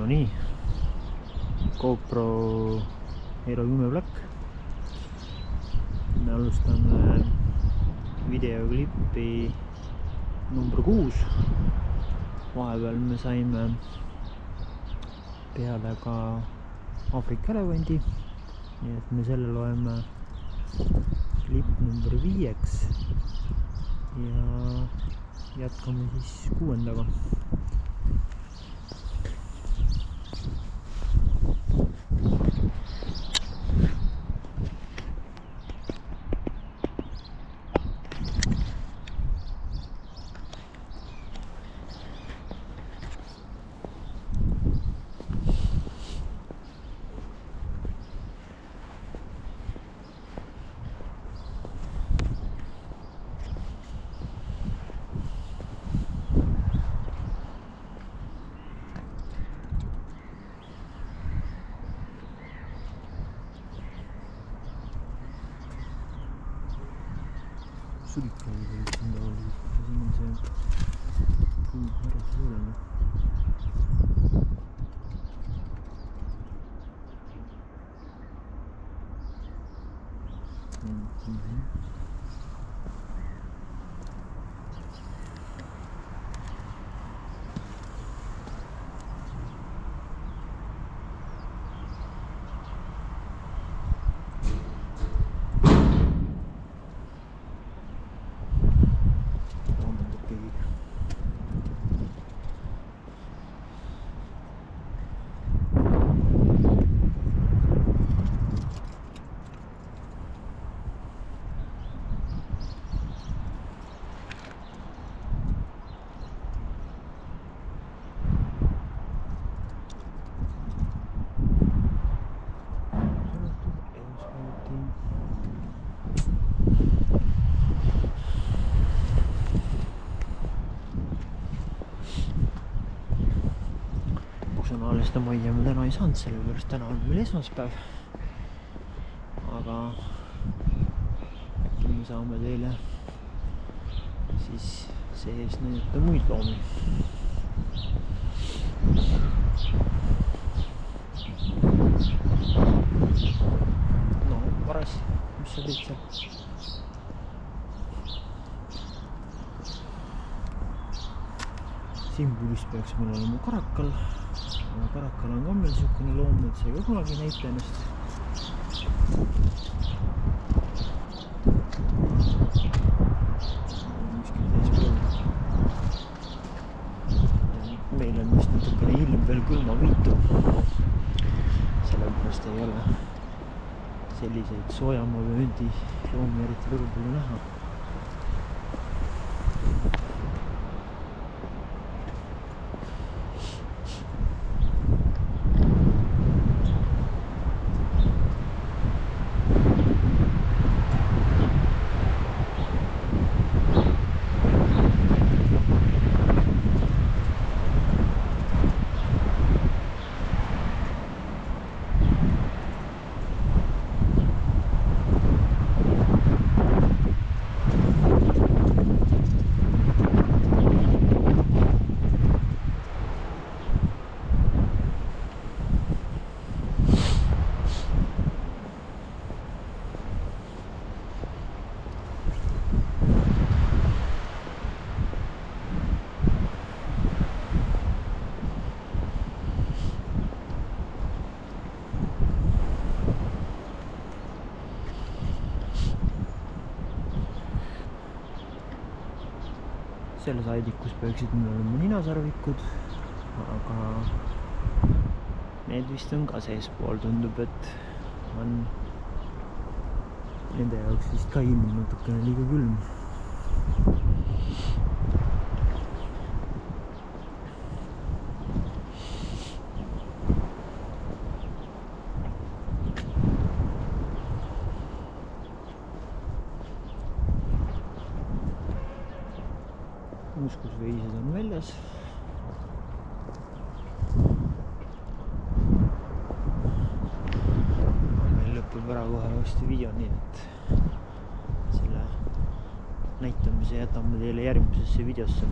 No nii, GoPro Hero 10 Black. Me alustame videoklippi number 6. Vahepeal me saime peale ka Aafrika elevandi, nii et me selle loeme klipp number 5 ja jätkame siis 6-ndaga. Sulikaga võiksin tavaliselt, siin on see puud harjas suurema. Sõnaliste majja me täna ei saanud, sellepärast täna on meil esmaspäev. Aga äkki me saame teile siis sees näidata muid loomi. No, Vares, mis sa teed seal? Siin puulis peaks meil olema karakal. Karakal on ka meil niisugune loom, et see ei ka kunagi näita ennast. Miskil teispool. Meil on vist natukene ilm veel külmaviitu. Sellepärast ei ole selliseid soojamaa vööndi loomi eriti väga palju näha. Selles aidikus peaksid meil olema ninasarvikud, aga need vist on ka seespool, tundub, et on nende jaoks vist ka ilm natukene liiga külm. Muskusveised on väljas. Meil lõpeb ära kohe varsti video, nii et selle näitamise jätame teile järgmisesse videosse.